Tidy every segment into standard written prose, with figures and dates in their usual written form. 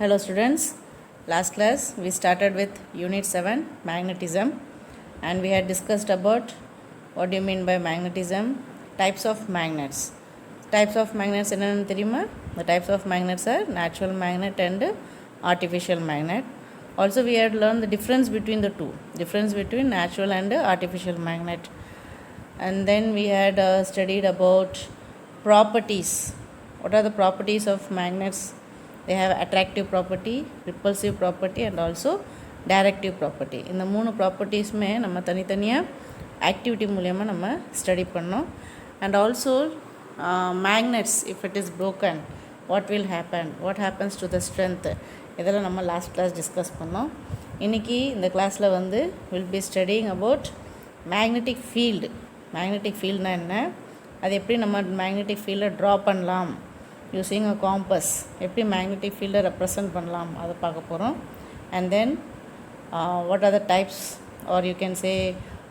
Hello students, last class we started with unit 7 magnetism and we had discussed about what do you mean by magnetism, types of magnets. Types of magnets என்னன்னு தெரியுமா? The types of magnets are natural magnet and artificial magnet. Also we had learned the difference between the two, difference between natural and artificial magnet. And then we had studied about properties. What are the properties of magnets? They have attractive property, repulsive property and also directive property. இந்த மூணு ப்ராப்பர்ட்டிஸுமே நம்ம தனித்தனியாக activity மூலயமா நம்ம study பண்ணோம். And also magnets if it is broken, what will happen, what happens to the strength, இதெல்லாம் நம்ம last class discuss பண்ணோம். இன்றைக்கி இந்த கிளாஸில் வந்து will be studying about magnetic field. Magnetic ஃபீல்டுனா என்ன, அது எப்படி நம்ம மேக்னெட்டிக் ஃபீல்டை ட்ரா பண்ணலாம் யூஸிங் அ காம்பஸ், எப்படி மேக்னெட்டிக் ஃபீல்டை ரெப்ரசன்ட் பண்ணலாம் அதை பார்க்க போகிறோம். And then what are the types or you can say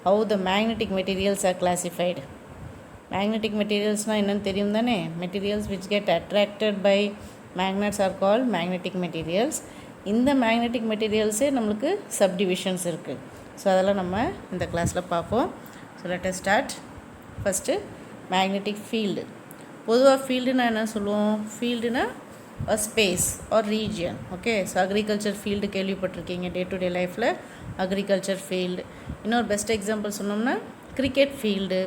how the magnetic materials are classified. Magnetic மெட்டீரியல்ஸ்னால் என்னென்னு தெரியும் தானே. Materials which get attracted by magnets are called magnetic materials. இந்த மேக்னெட்டிக் மெட்டீரியல்ஸே நம்மளுக்கு சப்டிவிஷன்ஸ் இருக்குது. ஸோ அதெல்லாம் நம்ம இந்த கிளாஸில் பார்ப்போம். So let us start. First magnetic field. பொதுவாக ஃபீல்டுனா என்ன சொல்லுவோம், ஃபீல்டுனா a space or region. Okay, so agriculture field கேள்விப்பட்டிருக்கீங்க, டே டு டே லைஃப்பில் அக்ரிகல்ச்சர் ஃபீல்டு. இன்னொரு பெஸ்ட் எக்ஸாம்பிள் சொன்னோம்னா cricket field.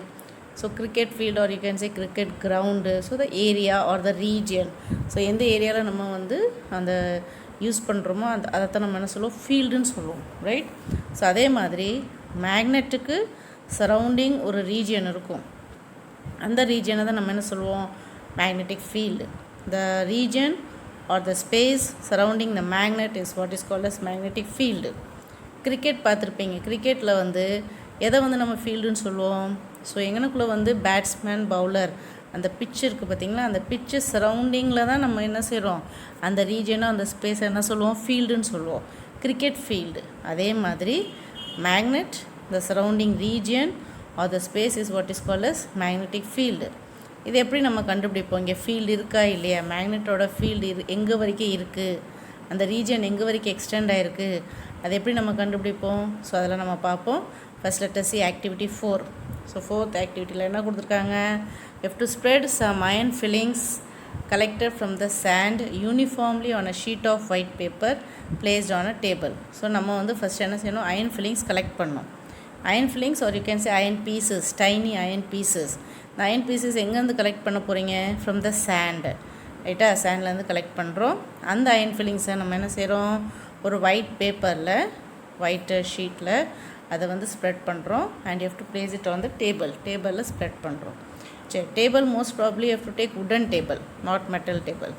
So cricket field or you can say cricket ground. So the area or the region. So எந்த ஏரியாவில் நம்ம வந்து அந்த use பண்ணுறோமோ அதைத்தான் நம்ம என்ன சொல்லுவோம், ஃபீல்டுன்னு சொல்லுவோம், ரைட். ஸோ அதே மாதிரி மேக்னெட்டுக்கு சரௌண்டிங் ஒரு ரீஜியன் இருக்கும், அந்த ரீஜியனை தான் நம்ம என்ன சொல்லுவோம், magnetic field. The region or the space surrounding the magnet is what is called as magnetic field. Cricket பார்த்துருப்பீங்க, கிரிக்கெட்டில் வந்து எதை வந்து நம்ம ஃபீல்டுன்னு சொல்லுவோம். ஸோ எங்கனக்குள்ளே வந்து பேட்ஸ்மேன் பவுலர் அந்த பிட்ச் இருக்குது பார்த்திங்களா, அந்த பிட்ச்சு சரௌண்டிங்கில் தான் நம்ம என்ன செய்கிறோம், அந்த ரீஜனோ அந்த ஸ்பேஸை என்ன சொல்லுவோம், ஃபீல்டுன்னு சொல்லுவோம், கிரிக்கெட் ஃபீல்டு. அதே மாதிரி magnet the surrounding region or the space is what is called as magnetic field. இது எப்படி நம்ம கண்டுபிடிப்போம், இங்கே ஃபீல்டு இருக்கா இல்லையா, மேக்னெட்டோட ஃபீல்டு எங்கே வரைக்கும் இருக்குது, அந்த ரீஜன் எங்கே வரைக்கும் எக்ஸ்டெண்ட் ஆகிருக்கு, அதை எப்படி நம்ம கண்டுபிடிப்போம். ஸோ அதெல்லாம் நம்ம பார்ப்போம். First let us see activity 4. So fourth ஆக்டிவிட்டியில் என்ன கொடுத்துருக்காங்க, you have to spread some iron fillings collected from the sand uniformly on a sheet of white paper placed on a table. So நம்ம வந்து first என்ன செய்யணும், iron filings collect பண்ணோம். Iron filings or you can say iron pieces, tiny iron pieces. இந்த iron pieces எங்கேருந்து கலெக்ட் பண்ண போகிறீங்க, ஃப்ரம் த சேண்டு, ரைட்டா, சேண்ட்லேருந்து கலெக்ட் பண்ணுறோம். அந்த அயன் ஃபில்லிங்ஸை நம்ம என்ன செய்கிறோம், ஒரு ஒயிட் பேப்பரில், ஒயிட் ஷீட்டில் அதை வந்து ஸ்ப்ரெட் பண்ணுறோம். And you have to place it on the டேபிளில் ஸ்ப்ரெட் பண்ணுறோம். சரி, table most probably you have to take wooden table, not metal table.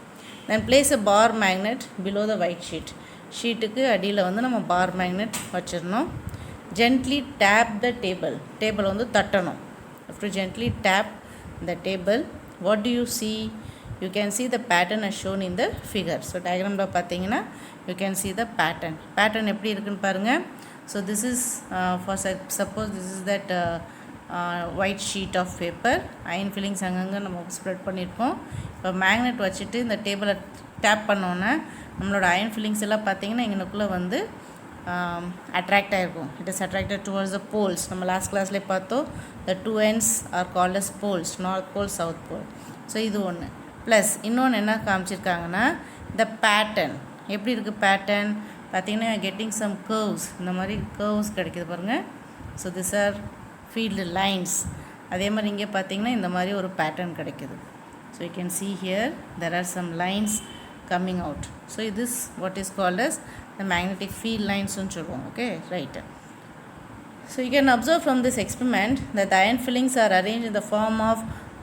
Then place a bar magnet below the white sheet. ஷீட்டுக்கு அடியில் வந்து நம்ம bar magnet வச்சிடணும். Gently tap the table வந்து தட்டணும். have to gently tap the table. What do you see, you can see the pattern as shown in the figure. so diagramல பார்த்தீங்கன்னா you can see the pattern எப்படி இருக்குன்னு பாருங்கள். so this is for suppose this is that white sheet of paper, iron fillings அங்கங்கே நம்ம spread பண்ணியிருப்போம். இப்போ magnet வச்சுட்டு இந்த டேபிளை டேப் பண்ணோன்னே நம்மளோட அயன் ஃபில்லிங்ஸ் எல்லாம் பார்த்தீங்கன்னா எங்களுக்குள்ளே வந்து அட்ராக்ட் ஆகிருக்கும். It is attracted towards the poles. நம்ம லாஸ்ட் கிளாஸ்லேயே பார்த்தோம், the two ends are called as poles, north pole south pole. So இது ஒன்று. ப்ளஸ் இன்னொன்று என்ன காமிச்சிருக்காங்கன்னா த பேட்டர்ன் எப்படி இருக்குது, பேட்டர்ன் பார்த்தீங்கன்னா கெட்டிங் சம் கர்வ்ஸ், இந்த மாதிரி கர்வ்ஸ் கிடைக்கிது பாருங்கள். So this are field lines. அதே மாதிரி இங்கே பார்த்தீங்கன்னா இந்த மாதிரி ஒரு பேட்டர்ன் கிடைக்கிது. So you can see here there are some lines coming out. so this what is called as the magnetic field lines னு சொல்லுவோம். okay, right. so you can observe from this experiment that the iron fillings are arranged in the form of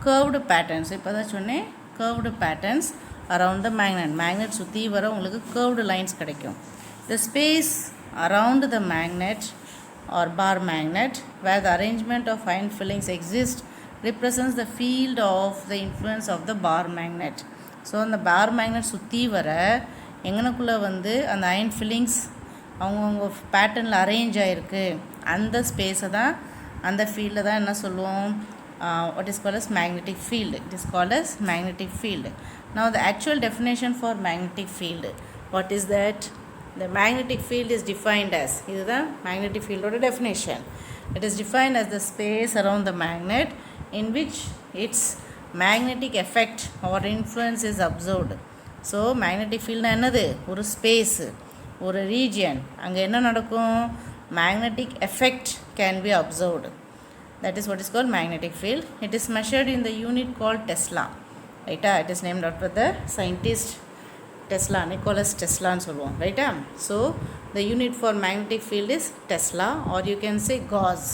curved patterns. இப்போ தான் சொன்னேன், curved patterns around the magnet சுற்றி வர உங்களுக்கு curved lines கிடைக்கும். the space around the magnet or bar magnet where the arrangement of iron fillings exist represents the field of the influence of the bar magnet. So அந்த bar magnet சுற்றி வர எங்கனக்குள்ளே வந்து அந்த iron fillings அவங்கவுங்க பேட்டர்னில் arrange ஆகிருக்கு, அந்த ஸ்பேஸை தான், அந்த ஃபீல்டில் தான் என்ன சொல்லுவோம், what is called as magnetic field. It is called as magnetic field. Now the actual definition for magnetic field. What is that? The magnetic field is defined as, this is the magnetic field or definition. It is defined as the space around the magnet in which its magnetic effect or influence is observed. So magnetic field என்னது? ஒரு space, ஒரு region. அங்கே என்ன நடக்கும்? Magnetic effect can be observed. That is what is called magnetic field. It is measured in the unit called Tesla. Right? It is named after the scientist Tesla, Nicholas Tesla ன்னு சொல்லுவோம். ரைட்டா? So the unit for magnetic field is Tesla, or you can say Gauss.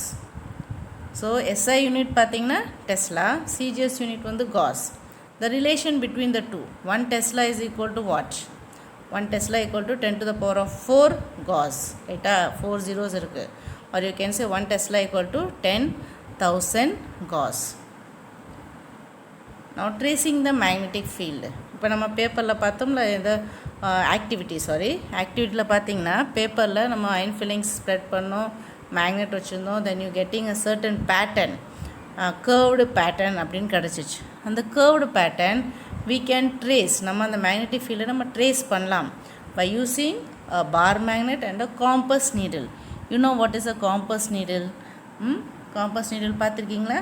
So SI unit பார்த்தீங்கன்னா Tesla, CGS unit வந்து Gauss. The relation between the two, 1 Tesla is equal to what? 1 Tesla equal to 10 to the power of 4 Gauss. ரைட்டா? 4 zeros இருக்கு. Or you can say 1 Tesla equal to 10,000 Gauss. Now tracing the magnetic field. இப்போ நம்ம பேப்பரில் பார்த்தோம்ல இந்த ஆக்டிவிட்டியில் பார்த்தீங்கன்னா பேப்பரில் நம்ம அயன் ஃபில்லிங்ஸ் ஸ்ப்ரெட் பண்ணோம், மேக்னெட் வச்சுருந்தோம், then you getting a certain pattern, curved pattern அப்படின்னு கிடச்சிச்சு. அந்த curved pattern we can trace, நம்ம அந்த மேக்னெட்டிக் ஃபீல்டை நம்ம ட்ரேஸ் பண்ணலாம் by using a bar magnet and a compass needle. You know what is a compass needle? Compass needle பார்த்துருக்கீங்களா?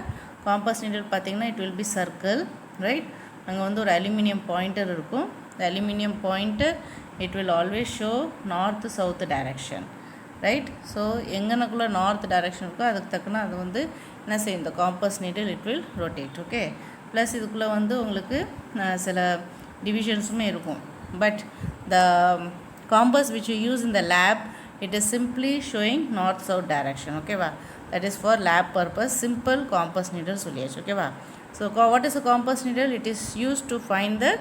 Compass needle பார்த்தீங்கன்னா it will be circle, right? அங்கே வந்து ஒரு அலுமினியம் பாயிண்டர் இருக்கும். the aluminum pointer, it will always show north south direction, right? So எங்கனக்குள்ள north direction இருக்கோ அதுக்கு தக்கன அது வந்து என்ன செய்யும், இந்த compass needle it will rotate. okay, plus இதுக்குள்ள வந்து உங்களுக்கு சில டிவிஷன்ஸுமே இருக்கும். but the compass which you use in the lab, it is simply showing north south direction. okay va, that is for lab purpose. simple compass needle சொல்லியாச்சு. okay va. So what is a compass needle? It is used to find the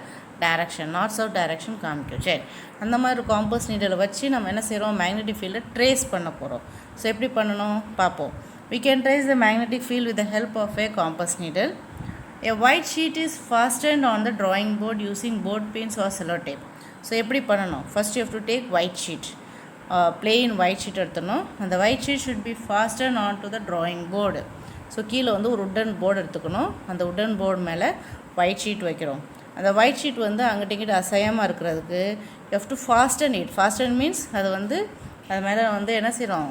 direction, north south direction காமிக்கும். சரி, அந்த மாதிரி compass நீடலை வச்சு நம்ம என்ன செய்கிறோம், magnetic ஃபீல்டை ட்ரேஸ் பண்ண போகிறோம். ஸோ எப்படி பண்ணணும் பார்ப்போம். we can trace the magnetic field with the help of a compass needle. A white sheet is fastened on the drawing board using board pins or sellotape. So எப்படி பண்ணணும், first you have to take white sheet, plain white sheet எடுத்துக்கணும். அந்த white sheet should be fastened on to the drawing board. So கீழே வந்து ஒரு wooden board எடுத்துக்கணும். அந்த wooden board மேலே ஒயிட் ஷீட் வைக்கிறோம். அந்த ஒயிட் ஷீட் வந்து அங்கிட்ட இங்கிட்ட அசையாமல் இருக்கிறதுக்கு you have to fasten it. Fasten means அது வந்து அது மேலே வந்து என்ன செய்கிறோம்,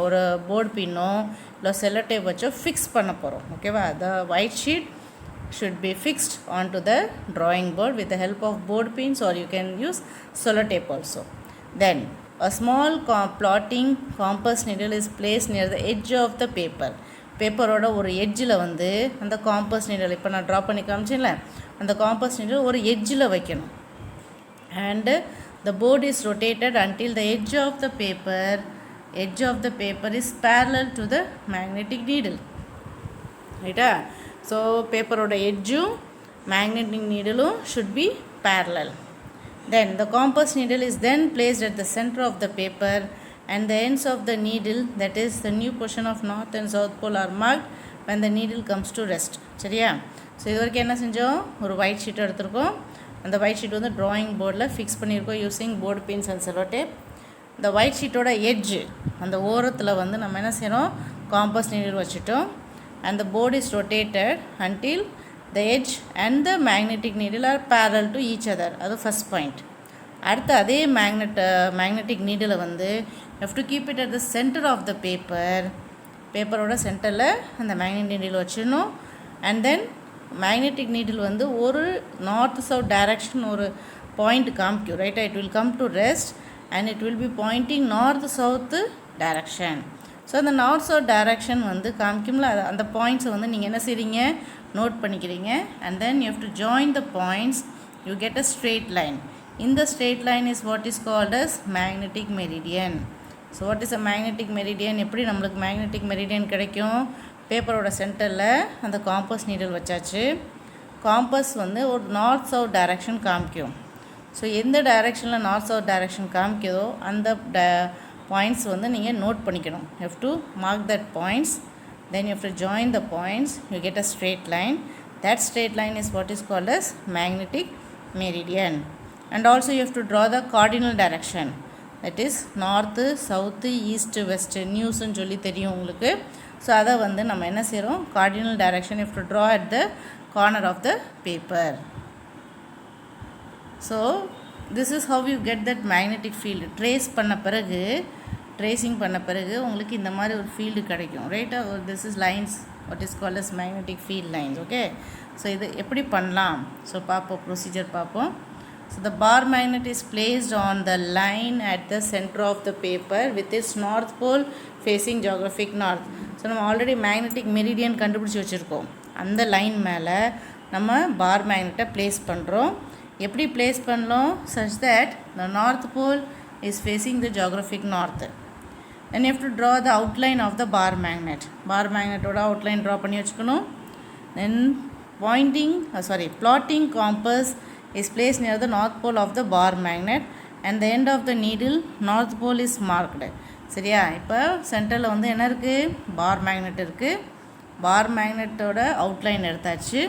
ஒரு போர்டு பின்னோ இல்லை செல்லோ டேப் வச்சோ ஃபிக்ஸ் பண்ண போகிறோம். ஓகேவா. த white sheet should be fixed onto the drawing board with the help of board pins, or you can use sellotape also. Then a small plotting compass needle is placed near the edge of the paper. பேப்பரோட ஒரு எட்ஜில் வந்து அந்த compass நீடல், இப்போ நான் draw பண்ணி காமிச்சேன்ல, அந்த compass நீடல் ஒரு எட்ஜில் வைக்கணும். And the board is rotated until the edge of the paper is parallel to the magnetic needle. ரைட்டா. ஸோ பேப்பரோட எட்ஜும் மேக்னெட்டிக் நீடலும் should be parallel. Then the compass needle is then placed at the center of the paper, and the ends of the needle, that is the new portion of north and south pole, are marked when the needle comes to rest. சரியா. So இது வரைக்கும் என்ன செஞ்சோம், ஒரு white sheet எடுத்திருக்கோம். அந்த white sheet வந்து drawing போர்டில் ஃபிக்ஸ் பண்ணியிருக்கோம் using board pins and cello tape. இந்த ஒயிட் ஷீட்டோட எட்ஜு, அந்த ஓரத்தில் வந்து நம்ம என்ன செய்கிறோம், காம்பஸ் நீடில் வச்சுட்டோம். and the board is rotated until the edge and the magnetic needle are parallel to each other. அது first point. அடுத்து அதே magnetic needle வந்து you have to keep it at the center of the paper. பேப்பரோட சென்டரில் அந்த magnetic needle வச்சிடணும். and then magnetic needle வந்து ஒரு north south direction ஒரு பாயிண்ட் காமிக்கும். ரைட்டா. it will come to rest and it will be pointing north south direction. So அந்த நார்த் சவுத் டைரக்ஷன் வந்து காமிக்கும்ல, அந்த பாயிண்ட்ஸை வந்து நீங்கள் என்ன செய்கிறீங்க, நோட் பண்ணிக்கிறீங்க. And then you have to join the points, you get a straight line. இந்த straight line is what is called as magnetic meridian. So what is a magnetic meridian, எப்படி நம்மளுக்கு மேக்னெட்டிக் மெரிடியன் கிடைக்கும், பேப்பரோட சென்டரில் அந்த compass நீடல் வச்சாச்சு. Compass வந்து ஒரு நார்த் சவுத் டைரக்ஷன் காமிக்கும். ஸோ எந்த டைரக்ஷனில் நார்த் சவுத் டைரக்ஷன் காமிக்குதோ அந்த பாயிண்ட்ஸ் வந்து நீங்கள் நோட் பண்ணிக்கணும். you have to mark that points, then you have to join the points, you get a straight line. That straight line is what is called as magnetic meridian. And also you have to draw the cardinal direction, that is north south east west நியூஸ்ன்னு சொல்லி தெரியும் உங்களுக்கு. So அதை வந்து நம்ம என்ன செய்கிறோம், cardinal direction you have to draw at the corner of the paper. So this is how you get that magnetic field. Tracing பண்ண பிறகு உங்களுக்கு இந்த மாதிரி ஒரு ஃபீல்டு கிடைக்கும், right? this is lines what is called as magnetic field lines. okay, so இது எப்படி பண்ணலாம்? ஸோ பார்ப்போம், ப்ரொசீஜர் பார்ப்போம். So the bar magnet is placed on the line at the center of the paper with its north pole facing geographic north. So நம்ம already magnetic meridian கண்டுபிடிச்சி வச்சுருக்கோம். அந்த line மேலே நம்ம பார் மேக்னெட்டை ப்ளேஸ் பண்ணுறோம். எப்படி ப்ளேஸ் பண்ணலாம்? such that the north pole is facing the geographic north. Then you have to draw the outline of the bar magnet. Bar magnet oda outline draw பண்ணி வச்சுக்கணும். Then plotting compass is placed near the north pole of the bar magnet and the end of the needle north pole is marked. சரியா? இப்போ சென்டரில் வந்து என்ன இருக்குது? Bar magnet இருக்குது. பார் மேக்னெட்டோட outline எடுத்தாச்சு.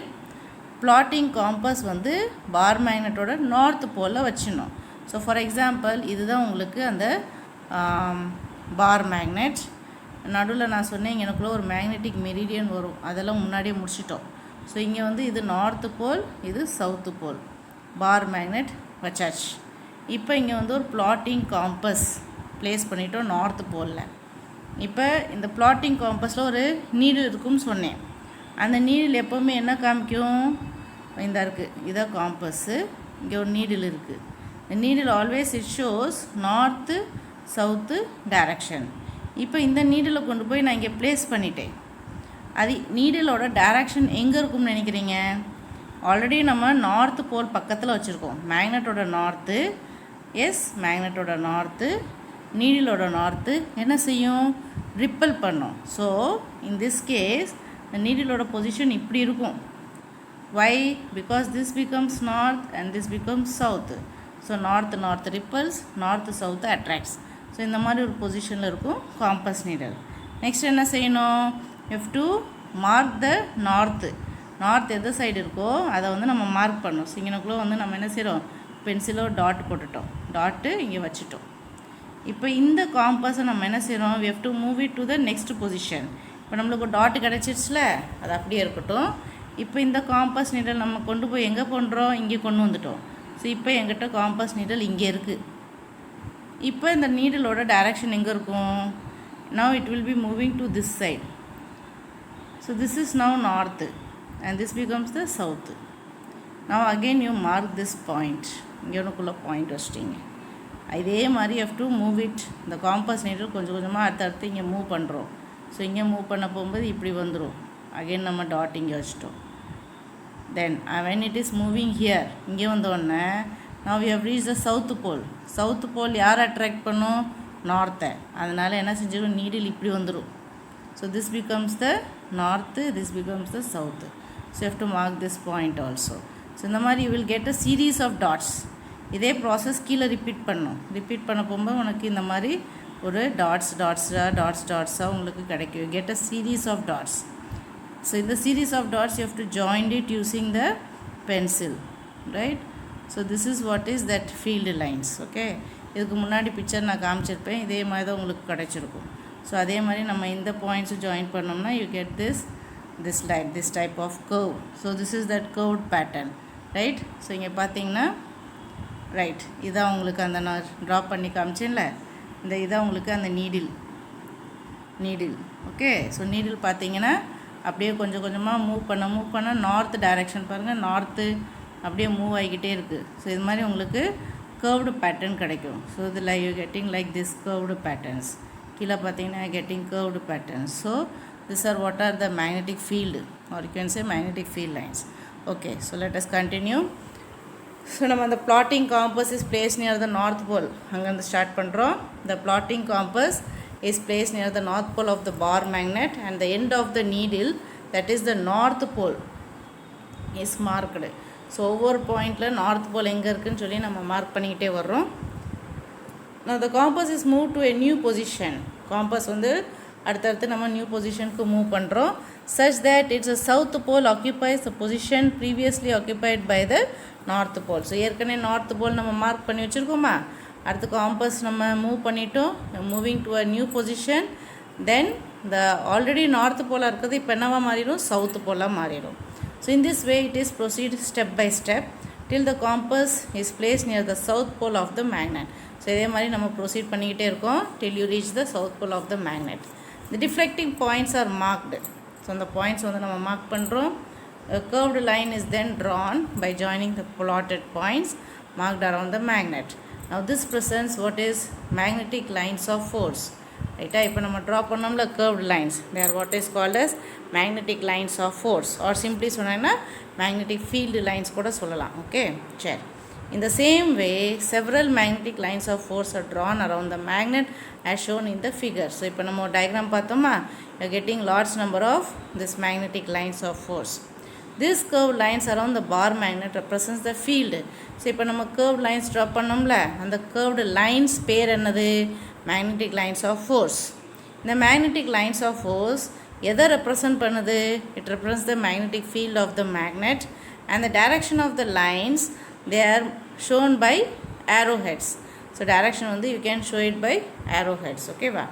பிளாட்டிங் காம்பஸ் வந்து பார் மேக்னெட்டோட நார்த் போலில் வச்சிடணும். ஸோ ஃபார் எக்ஸாம்பிள் இதுதான் உங்களுக்கு அந்த பார் மேக்னெட். நடுவில் நான் சொன்னேன் எனக்குள்ளே ஒரு மேக்னெட்டிக் மெரிடியன் வரும், அதெல்லாம் முன்னாடியே முடிச்சிட்டோம். ஸோ இங்கே வந்து இது நார்த்து போல், இது சவுத்து போல். பார் மேக்னெட் வச்சாச்சு. இப்போ இங்கே வந்து ஒரு பிளாட்டிங் காம்பஸ் ப்ளேஸ் பண்ணிட்டோம் நார்த்து போலில். இப்போ இந்த பிளாட்டிங் காம்பஸில் ஒரு நீடில் இருக்குன்னு சொன்னேன். அந்த நீடில் எப்போவுமே என்ன காமிக்கும்? இந்த இருக்குது, இதான் காம்பஸ்ஸு. இங்கே ஒரு நீடில் இருக்குது. இந்த needle always it shows north south direction. இப்போ இந்த நீடில் கொண்டு போய் நான் இங்கே ப்ளேஸ் பண்ணிட்டேன். அது நீடிலோட டைரக்ஷன் எங்கே இருக்கும்னு நினைக்கிறீங்க? ஆல்ரெடி நம்ம நார்த்து போல் பக்கத்தில் வச்சுருக்கோம். மேக்னெட்டோட நார்த்து, எஸ் மேக்னெட்டோட நார்த்து, நீடிலோட நார்த்து என்ன செய்யும்? ரிப்பல் பண்ணும். ஸோ இன் திஸ் கேஸ் இந்த நீடிலோட பொசிஷன் இப்படி இருக்கும். Why? Because this becomes north and this becomes south. So north repels, north south attracts. So இந்த மாதிரி ஒரு பொசிஷனில் இருக்கும் காம்பஸ் நீடல். நெக்ஸ்ட் என்ன செய்யணும்? F to mark the north எந்த சைடு இருக்கோ அதை வந்து நம்ம மார்க் பண்ணோம். ஸோ இங்கனக்குள்ளே வந்து நம்ம என்ன செய்கிறோம்? பென்சிலோ டாட் போட்டுட்டோம், டாட்டு இங்கே வச்சுட்டோம். இப்போ இந்த காம்பஸை நம்ம என்ன செய்கிறோம்? we have to move it to the next position. இப்போ நம்மளுக்கு ஒரு டாட்டு கிடச்சிருச்சுல, அது அப்படியே இருக்கட்டும். இப்போ இந்த காம்பஸ் நீடல் நம்ம கொண்டு போய் எங்கே பண்ணுறோம்? இங்கே கொண்டு வந்துட்டோம். ஸோ இப்போ எங்கிட்ட காம்பஸ் நீடல் இங்கே இருக்குது. இப்போ இந்த நீடலோட டைரக்ஷன் எங்கே இருக்கும்? now it will be moving to this side. so this is now north and this becomes the south. now again you mark this point. இங்கே ஒன்றுக்குள்ள பாயிண்ட் வச்சிட்டிங்க. இதே மாதிரி have to move it. இந்த காம்பஸ் நீடல் கொஞ்சம் கொஞ்சமாக அடுத்தடுத்து இங்கே மூவ் பண்ணுறோம். So இங்கே மூவ் பண்ண போகும்போது இப்படி வந்துடும். அகெயின் நம்ம டாட் இங்கே வச்சிட்டோம். then when it is moving here, இங்கே வந்தோடனே now we have reached the south pole. South pole யார் அட்ராக்ட் பண்ணும்? நார்த்தை. அதனால் என்ன செஞ்சிடும்? நீடில் இப்படி வந்துடும். So this becomes the north, this becomes the south. So you have to mark this point also. So இந்த மாதிரி you will get a series of dots. இதே ப்ராசஸ் கீழே ரிப்பீட் பண்ண போகும்போது உனக்கு இந்த மாதிரி ஒரு டாட்ஸாக உங்களுக்கு கிடைக்கும். get a series of dots. So in the series of dots you have to join it using the pencil, right? So this is what is that field lines. okay, இதுக்கு முன்னாடி பிக்சர் நான் காமிச்சிருப்பேன். இதே மாதிரி தான் உங்களுக்கு கிடைச்சிருக்கும். ஸோ அதே மாதிரி நம்ம இந்த பாயிண்ட்ஸு ஜாயின் பண்ணோம்னா you get this line, this type of curve. so this is that curved pattern, right? So இங்கே பார்த்தீங்கன்னா ரைட், இதான் உங்களுக்கு அந்த நான் ட்ரா பண்ணி காமிச்சேன்ல, இந்த இதான் உங்களுக்கு அந்த நீடில். ஓகே, ஸோ நீடில் பார்த்தீங்கன்னா அப்படியே கொஞ்சம் கொஞ்சமாக மூவ் பண்ண நார்த் டைரெக்ஷன் பாருங்கள், நார்த்து அப்படியே மூவ் ஆகிக்கிட்டே இருக்குது. ஸோ இது மாதிரி உங்களுக்கு கர்வ்டு பேட்டர்ன் கிடைக்கும். ஸோ இதில் you getting like this curved patterns. கீழே பார்த்தீங்கன்னா getting curved patterns. So this are what are the magnetic field or you can say magnetic field lines. Okay, so let us continue. So நம்ம அந்த plotting compass is placed near the north pole. அங்கேருந்து start பண்ணுறோம். the plotting compass is placed near the north pole of the bar magnet and the end of the needle, that is the north pole, is marked. So ஒவ்வொரு பாயிண்டில் north pole எங்கே இருக்குதுன்னு சொல்லி நம்ம mark பண்ணிக்கிட்டே வர்றோம். now the compass is moved to a new position. Compass வந்து அடுத்தடுத்து நம்ம நியூ பொசிஷனுக்கு மூவ் பண்ணுறோம். such that its south pole occupies the position previously occupied by the north pole. So ஏற்கனவே நார்த் போல் நம்ம மார்க் பண்ணி வச்சுருக்கோமா, அடுத்து காம்பஸ் நம்ம மூவ் பண்ணிட்டோம், moving to a new position. Then இந்த ஆல்ரெடி நார்த் போலாக இருக்கிறது இப்போ என்னவாக மாறிடும்? சவுத்து போலாக மாறிடும். So in this way it is proceed step by step. till the compass is placed near the south pole of the magnet. So இதே மாதிரி நம்ம ப்ரொசீட் பண்ணிக்கிட்டே இருக்கோம் till you reach the south pole of the magnet. The deflecting points are marked. So அந்த points வந்து நம்ம mark பண்ணுறோம். A curved line is then drawn by joining the plotted points marked around the magnet. Now this presents what is magnetic lines of force. ரைட்டா, இப்போ நம்ம draw பண்ணோம்ல curved lines, they are what is called as magnetic lines of force, or simply சொன்னேன்னா magnetic field lines கூட சொல்லலாம். Okay, சரி. In the same way, several magnetic lines of force are drawn around the magnet as shown in the figure. So இப்போ நம்ம diagram பார்த்தோமா, you are getting large number of this magnetic lines of force. These curved lines around the bar magnet represents the field. So இப்போ நம்ம curved lines draw பண்ணோம்ல, அந்த curved lines பேர் என்னது? magnetic lines of force. இந்த magnetic lines of force எதை represent பண்ணுது? It represents the magnetic field of the magnet, and the direction of the lines, they are shown by arrowheads. So direction வந்து you can show it by arrowheads. Okay va?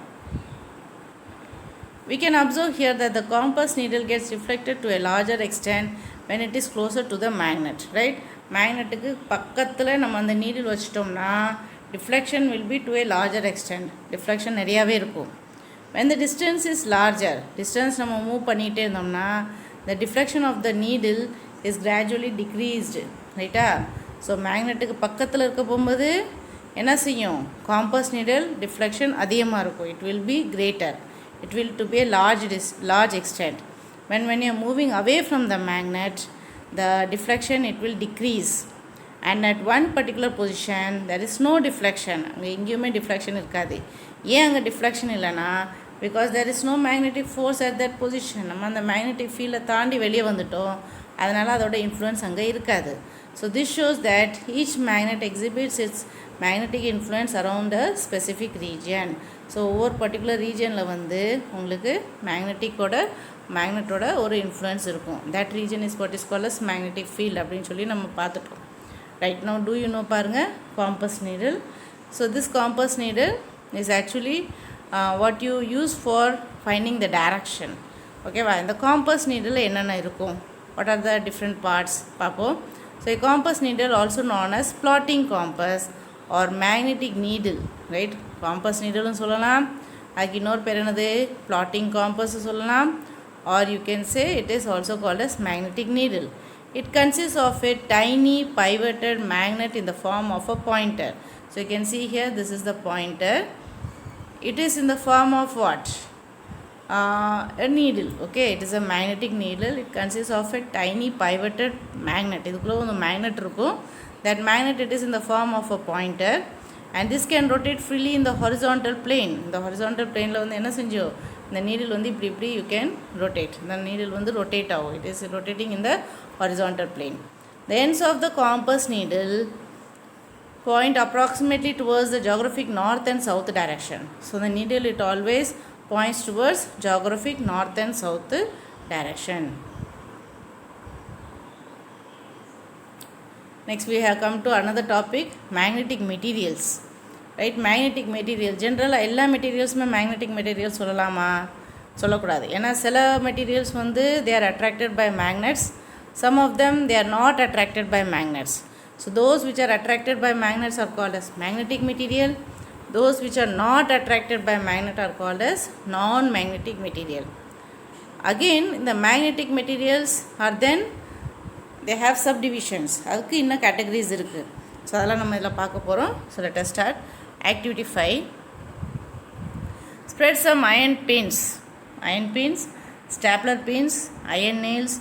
We can observe here that the compass needle gets reflected to a larger extent when it is closer to the magnet, right? மேக்னெட்டுக்கு பக்கத்தில் நம்ம அந்த needle வச்சிட்டோம்னா deflection will be to a larger extent. deflection நிறையாவே இருக்கும். when the distance is larger, distance நம்ம move பண்ணிகிட்டே இருந்தோம்னா the deflection of the needle is gradually decreased. ரைட்டா? ஸோ மேக்னெட்டுக்கு பக்கத்தில் இருக்க போகும்போது என்ன செய்யும்? காம்பஸ் நீடில் டிஃப்ளெக்ஷன் அதிகமாக இருக்கும். it will be greater. it will to be a large extent. when you are moving away from the magnet, the deflection it will decrease, and at one particular position there is no deflection. அங்கே எங்கேயுமே deflection இருக்காது. ஏன் அங்கே deflection இல்லைன்னா, because there is no magnetic force at that position. நம்ம அந்த magnetic ஃபீல்டை தாண்டி வெளியே வந்துட்டோம், அதனால் அதோட இன்ஃப்ளூயன்ஸ் அங்கே இருக்காது. So this shows that each magnet exhibits its magnetic influence around a specific region. So ஒவ்வொரு பர்டிகுலர் ரீஜனில் வந்து உங்களுக்கு மேக்னெட்டோட ஒரு இன்ஃப்ளூயன்ஸ் இருக்கும். That region is what is called as magnetic field அப்படின்னு சொல்லி நம்ம பார்த்துட்டோம். Right, now do you know பாருங்கள் compass needle. So this compass needle is actually what you use for finding the direction. ஓகேவா? இந்த காம்பஸ் நீடில் என்னென்ன இருக்கும், what are the different parts பார்ப்போம். So compass needle also known as plotting compass or magnetic needle. Right, compass நீடிலும் சொல்லலாம், அதுக்கு இன்னொரு பேர் என்னது plotting compass சொல்லலாம், or you can say it is also called as magnetic needle. It consists of a tiny pivoted magnet in the form of a pointer. So you can see here, this is the pointer. It is in the form of what? A needle. Okay, it is a magnetic needle. It consists of a tiny pivoted magnet. இதுக்குள்ள ஒரு magnet இருக்கும். That magnet it is in the form of a pointer, and this can rotate freely in the horizontal plane. இந்த horizontal planeல வந்து என்ன செஞ்சோம், இந்த needle வந்து இப்படி you can rotate. இந்த நீடில் வந்து rotate ஆகும். It is rotating in the horizontal plane. The ends of the compass needle point approximately towards the geographic north and south direction. So the needle it always points towards geographic north and south direction. Next we have come to another topic, magnetic materials. Right, magnetic material ஜென்ரலாக எல்லா மெட்டீரியல்ஸுமே magnetic material சொல்லலாமா? சொல்லக்கூடாது. ஏன்னா சில materials வந்து they are attracted by magnets, some of them they are not attracted by magnets. So those which are attracted by magnets are called as magnetic material. Those which are not attracted by magnet are called as non magnetic material. Again இந்த magnetic materials are then they have subdivisions. அதுக்கு இன்னும் categories இருக்குது. So அதெல்லாம் நம்ம இதில் பார்க்க போகிறோம். So let us start. Activity 5. Spread some iron pins, stapler pins, iron nails,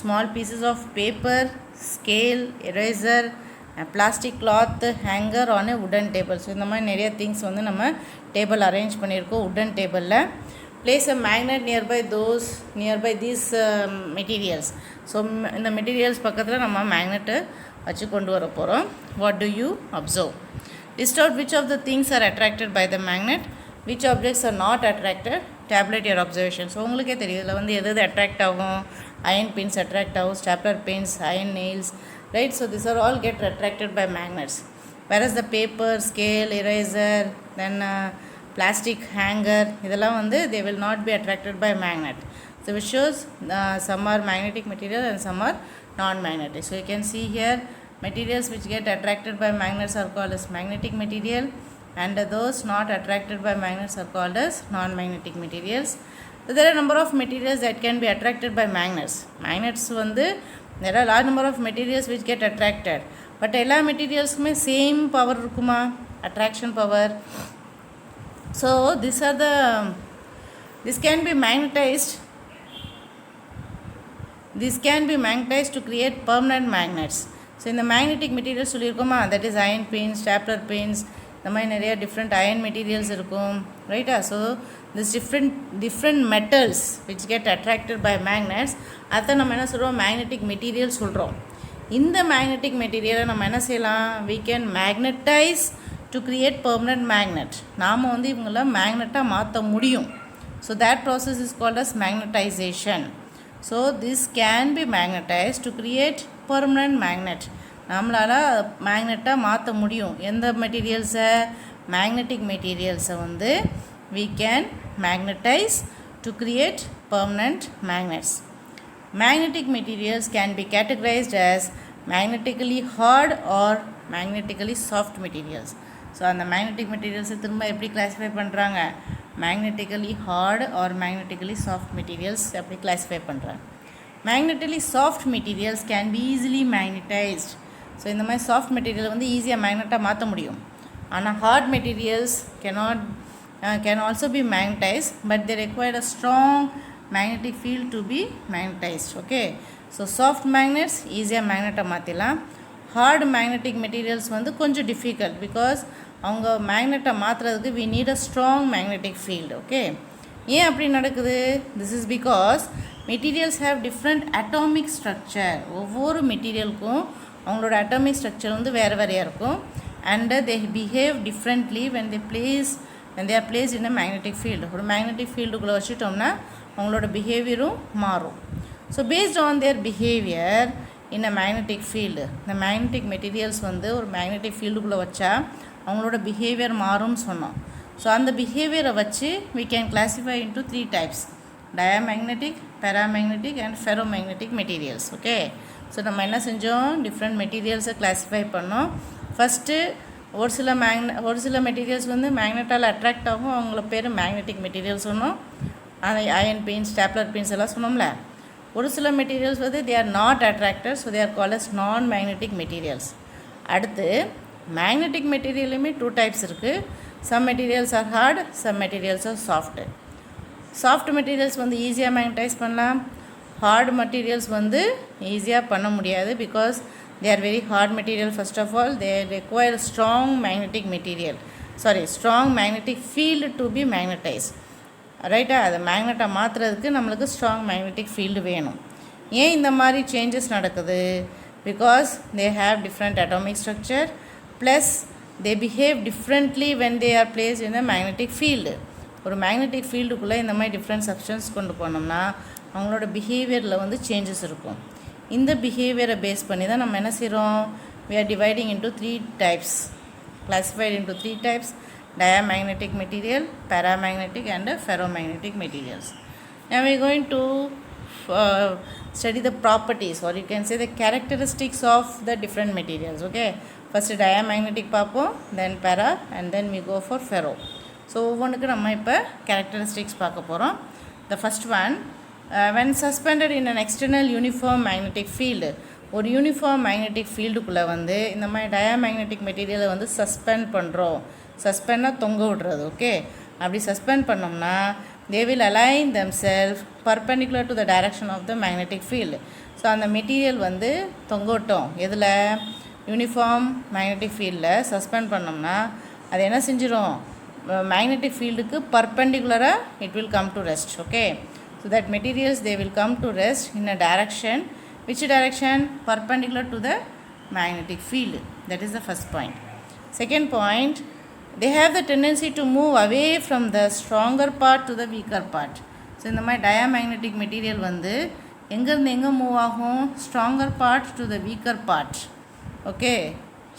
small pieces of paper, scale, eraser, plastic cloth, hanger on a wooden table. So இந்த மாதிரி நிறைய திங்ஸ் வந்து நம்ம டேபிள் அரேஞ்ச் பண்ணியிருக்கோம் wooden டேபிளில். Place a magnet nearby these materials. So இந்த materials பக்கத்தில் நம்ம மேக்னெட்டை வச்சு கொண்டு வர போகிறோம். What do you observe? List out which of the things are attracted by the magnet, which objects are not attracted. Tabulate your observations. So உங்களுக்கே தெரியும் இதில் வந்து எது அட்ராக்ட் ஆகும். அயன் பின்ஸ் அட்ராக்ட் ஆகும், stapler pins, iron nails, right. So this are all get attracted by magnets. whereas the paper, scale, eraser, then plastic hanger, இதெல்லாம் வந்து they will not be attracted by magnet. So which shows some are magnetic material and some are non-magnetic. So you can see here materials which get attracted by magnets are called as magnetic material, and those not attracted by magnets are called as non-magnetic materials. So there are a number of materials that can be attracted by magnets. Magnets there are a large number of materials which get attracted, but எல்லா materialsக்குமே same power இருக்குமா, attraction power. So this can be magnetized. This can be magnetized to create permanent magnets. So in the magnetic materials சொல்லியிருக்கோமா, that is iron pins, stapler pins, இந்த மாதிரி நிறைய different iron materials இருக்கும், right? So this different metals which get attracted by magnets, அதை நம்ம என்ன சொல்கிறோம், magnetic materials சொல்கிறோம். இந்த magnetic material நம்ம என்ன செய்யலாம், we can magnetize to create permanent magnet. நாம் இவங்கள மேக்னெட்டாக மாற்ற முடியும். So that process is called as magnetization. So this can be magnetized to create permanent magnet. நம்மளால் மேக்னெட்டாக மாற்ற முடியும். எந்த மெட்டீரியல்ஸை, magnetic மெட்டீரியல்ஸை we can magnetize to create permanent magnets. Magnetic materials can be categorized as magnetically hard or magnetically soft materials. So அந்த magnetic மெட்டீரியல்ஸை திரும்ப எப்படி classify பண்ணுறாங்க, magnetically hard or magnetically soft materials எப்படி கிளாஸிஃபை பண்ணுறாங்க. Magnetically soft materials can be easily magnetised. So இந்த மாதிரி soft material ஈஸியாக மேக்னெட்டாக மாற்ற முடியும். ஆனால் hard materials can also be magnetized, but they require a strong magnetic field to be magnetized. Okay, so soft magnets easier magnet மாத்திலாம். hard magnetic materials கொஞ்சம் difficult because அவங்க மேக்னெட்டை மாற்றுறதுக்கு we need a strong magnetic field. Okay, ஏன் அப்படி நடக்குது? This is because materials have different atomic structure. ஒவ்வொரு மெட்டீரியலுக்கும் அவங்களோட atomic structure வேறு வேறையாக இருக்கும், and they behave differently when they are placed in a magnetic field. ஒரு magnetic fieldக்குள்ளே வச்சுட்டோம்னா அவங்களோட பிஹேவியரும் மாறும். So based on their behavior in a magnetic field, இந்த magnetic materials ஒரு magnetic fieldக்குள்ளே வச்சா அவங்களோட பிஹேவியர் மாறும்னு சொன்னோம். ஸோ அந்த பிஹேவியரை வச்சு we can classify into 3 types: diamagnetic, paramagnetic and ferromagnetic materials. Okay, so நம்ம என்ன செஞ்சோம், டிஃப்ரெண்ட் மெட்டீரியல்ஸை கிளாஸிஃபை பண்ணோம். ஃபஸ்ட்டு ஒரு சில மெட்டீரியல்ஸ் மேக்னெட்டால் அட்ராக்ட் ஆகும், அவங்கள பேர் மேக்னெட்டிக் மெட்டீரியல்ஸ் சொன்னோம். அயன் பெயின்ஸ், ஸ்டாப்லர் பெயின்ஸ் எல்லாம் சொன்னோம்ல. ஒரு சில materials they are not attracted, so they are called as non-magnetic materials. அடுத்து மேக்னெட்டிக் மெட்டீரியலுமே 2 types இருக்குது. some materials are hard, some materials are soft. Soft materials ஈஸியாக மேக்னடைஸ் பண்ணலாம். Heart materials ஈஸியாக பண்ண முடியாது because they are very hard material. First of all, they require strong magnetic field to be magnetized. ரைட்டா, அதை மேக்னெட்டாக மாற்றுறதுக்கு நம்மளுக்கு ஸ்ட்ராங் மேக்னெட்டிக் ஃபீல்டு வேணும். ஏன் இந்த மாதிரி சேஞ்சஸ் நடக்குது? Because they have different atomic structure plus they behave differently when they are placed in the magnetic field. ஒரு மேக்னெட்டிக் ஃபீல்டுக்குள்ளே இந்த மாதிரி டிஃப்ரெண்ட் சப்ஸ்டன்ஸ் கொண்டு போனோம்னா அவங்களோட பிஹேவியரில் சேஞ்சஸ் இருக்கும். இந்த பிஹேவியரை பேஸ் பண்ணி தான் நம்ம என்ன செய்கிறோம், we are dividing into 3 types, classified into 3 types: diamagnetic material, paramagnetic and ferromagnetic materials. Now we are going to study the properties, or you can say the characteristics of the different materials. Okay, first diamagnetic பார்ப்போம், then para, and then we go for ferro. So ஒவ்வொன்றுக்கு நம்ம இப்போ characteristics பார்க்க போகிறோம். The first one, when suspended in an external uniform magnetic field, ஒரு uniform magnetic ஃபீல்டுக்குள்ளே இந்த மாதிரி diamagnetic மெட்டீரியலை suspend பண்ணுறோம். சஸ்பெண்டாக தொங்க விடுறது. ஓகே, அப்படி சஸ்பெண்ட் பண்ணோம்னா they will align themselves perpendicular to the direction of the magnetic field. So அந்த மெட்டீரியல் தொங்கோட்டம் எதில், யூனிஃபார்ம் மேக்னெட்டிக் ஃபீல்டில் சஸ்பெண்ட் பண்ணோம்னா அது என்ன செஞ்சிடும், மேக்னெட்டிக் ஃபீல்டுக்கு பர்பெண்டிகுலராக it will come to rest. Okay, so that materials they will come to rest in a direction. Which direction? Perpendicular to the magnetic field. That is the first point. Second point, they have the tendency to move away from the stronger part to the weaker part. So இந்த மாதிரி diamagnetic material எங்கேருந்து எங்கே move ஆகும், stronger part to the weaker part. Okay,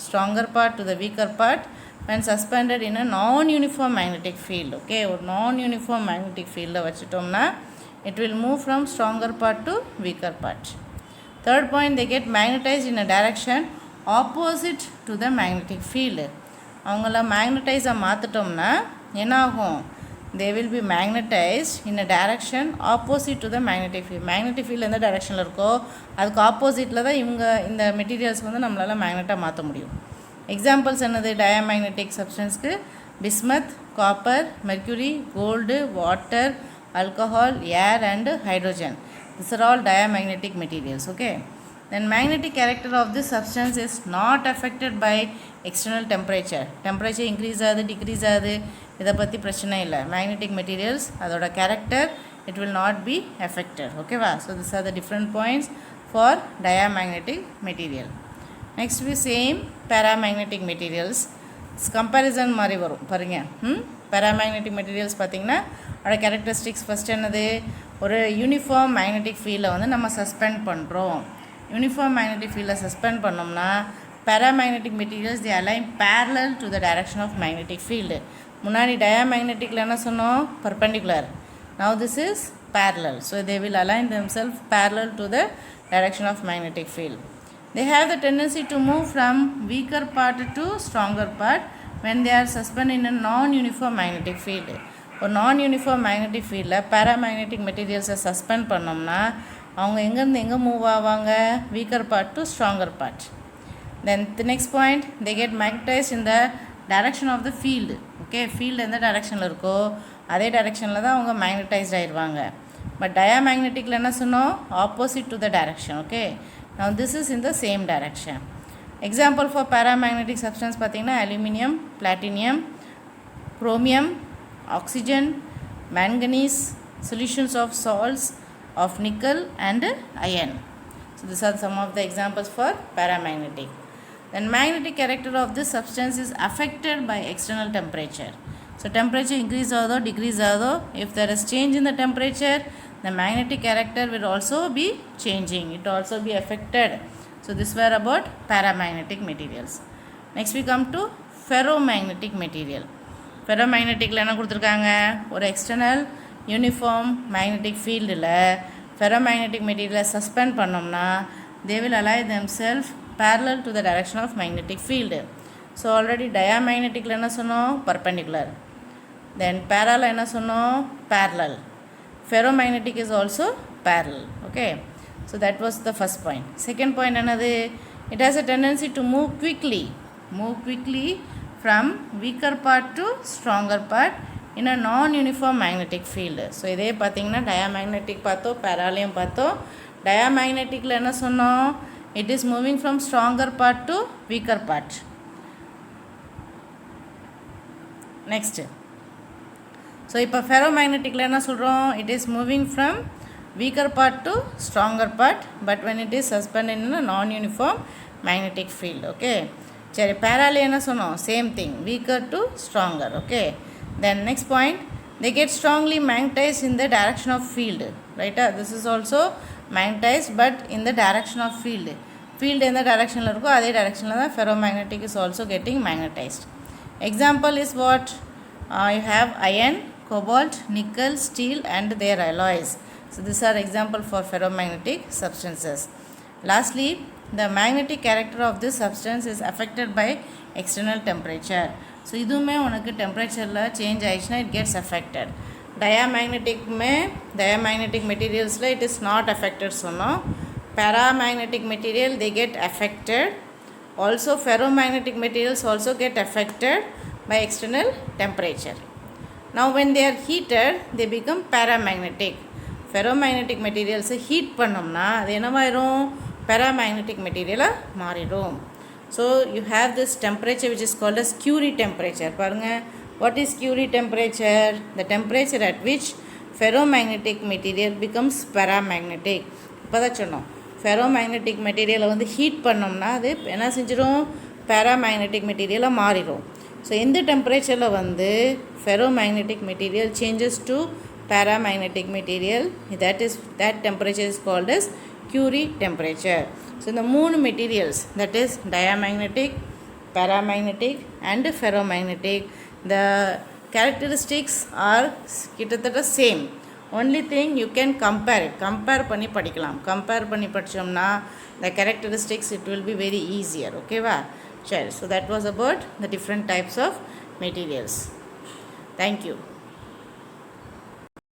stronger part to the weaker part when suspended in a non-uniform magnetic field. Okay, ஒரு non-uniform magnetic field வச்சுட்டோம்னா it will move from stronger part to weaker part. Third point, they get magnetized in a direction opposite to the magnetic field. அவங்கள மேக்னடைஸை மாற்றிட்டோம்னா என்ன ஆகும்? they will be magnetized in a direction opposite to the magnetic field. magnetic field எந்த டைரக்ஷனில் இருக்கோ அதுக்கு ஆப்போசிட்டில் தான் இவங்க இந்த மெட்டீரியல்ஸ் வந்து நம்மளால் மேக்னெட்டாக மாற்ற முடியும். எக்ஸாம்பிள்ஸ் என்னது? டயாமேக்னெட்டிக் சப்ஸ்டன்ஸ்க்கு bismuth, copper, mercury, gold, water, alcohol, air and hydrogen. These are all diamagnetic materials. Okay. Then magnetic character of this substance is not affected by external temperature. Temperature increase ஆகுது decrease ஆகுது இதை பற்றி பிரச்சனை இல்லை. magnetic materials அதோட character it will not be affected. ஓகேவா? So these are the different points for diamagnetic material. Next we same paramagnetic materials. Comparison மாதிரி வரும் பாருங்க. paramagnetic materials பார்த்திங்கன்னா அதோட கேரக்டரிஸ்டிக்ஸ் ஃபஸ்ட் என்னது? ஒரு யூனிஃபார்ம் மேக்னெட்டிக் ஃபீல்டை வந்து நம்ம சஸ்பெண்ட் பண்ணுறோம். யூனிஃபார்ம் மேக்னெட்டிக் ஃபீல்டை சஸ்பெண்ட் பண்ணோம்னா paramagnetic materials they align parallel to the direction of magnetic field. முன்னாடி டயாமேக்னெட்டிக்கில் என்ன சொன்னோம்? perpendicular. Now this is parallel. So they will align themselves parallel to the direction of magnetic field. They have the tendency to move from weaker part to stronger part when they are suspended in a non-uniform magnetic field. ஒரு non-uniform magnetic ஃபீல்டில் paramagnetic materials suspend பண்ணோம்னா அவங்க எங்கேருந்து எங்கே move ஆவாங்க? weaker part to stronger part. Then the next point, they get magnetized in the direction of the field. Okay, field எந்த டைரக்ஷனில் இருக்கோ அதே டைரக்ஷனில் தான் அவங்க மேக்னடைஸ்ட் ஆயிடுவாங்க. பட் டயாமேக்னெட்டிக்கில் என்ன சொன்னோம்? Opposite to the direction. Okay, now this is in the same direction. Example for paramagnetic substance பார்த்திங்கன்னா aluminium, platinum, chromium, oxygen, manganese, solutions of salts, of nickel and iron. So these are some of the examples for paramagnetic. Then magnetic character of this substance is affected by external temperature. So temperature increase or decrease or if there is change in the temperature, the magnetic character will also be changing. It also be affected. So this were about paramagnetic materials. Next we come to ferromagnetic material. ஃபெரோமேக்னெட்டிக்கில் என்ன கொடுத்துருக்காங்க? ஒரு external uniform magnetic ஃபீல்டில் ferromagnetic மெட்டீரியலை suspend பண்ணோம்னா they will align themselves parallel to the direction of magnetic field. So already diamagneticல என்ன சொன்னோம்? perpendicular. Then parallel என்ன சொன்னோம்? parallel. Ferromagnetic is also parallel. Okay. So that was the first point. Second point என்னது? It has a tendency to move quickly from weaker part to stronger part in a non-uniform magnetic field. So இதே பார்த்தீங்கன்னா diamagnetic பார்த்தோம், parallel பார்த்தோம். Diamagneticல என்ன சொன்னோம்? It is moving from stronger part to weaker part. Next. So இப்போ ferromagneticல என்ன சொல்கிறோம்? It is moving from weaker part to stronger part but when it is suspended in a non-uniform magnetic field. Okay. சரி, parallel என்ன சொன்னோம்? Same thing, weaker to stronger. Okay. Then next point, they get strongly magnetized in the direction of field. Right? This is also magnetized but in the direction of field. Field எந்த டைரக்ஷனில் இருக்கோ அதே டைரக்ஷனில் தான் ferromagnetic is also getting magnetized. Example is what? You have iron, cobalt, nickel, steel and their alloys. So these are example for ferromagnetic substances. Lastly, the magnetic character of this substance is affected by external temperature. So இதுவுமே உனக்கு டெம்பரேச்சரில் change ஆயிடுச்சுன்னா it gets affected. diamagnetic materialஸில் it is not affected சொன்னோம். paramagnetic material they get affected. Also ferromagnetic materials also get affected by external temperature. Now when they are heated they become paramagnetic. ferromagnetic materials heat பண்ணோம்னா அது என்னவாயிரும்? paramagnetic material மாறிடும். So you have this temperature which is called as Curie temperature. பாருங்க, what is Curie temperature? The temperature at which ferromagnetic material becomes paramagnetic. இப்போ தான் சொன்னோம், ferromagnetic material வந்து heat பண்ணோம்னா அது என்ன செஞ்சிடும்? paramagnetic material மாறிடும். ஸோ எந்த டெம்பரேச்சரில் வந்து ferromagnetic material changes to paramagnetic material, that temperature is called as Curie temperature. So இந்த மூணு materials, that is diamagnetic, paramagnetic and ferromagnetic, the characteristics are கிட்டத்தட்ட same. only thing you can compare பண்ணி படிக்கலாம். compare பண்ணி படிச்சோம்னா the characteristics it will be very easier. Okay va? Sure. So that was about the different types of materials. Thank you.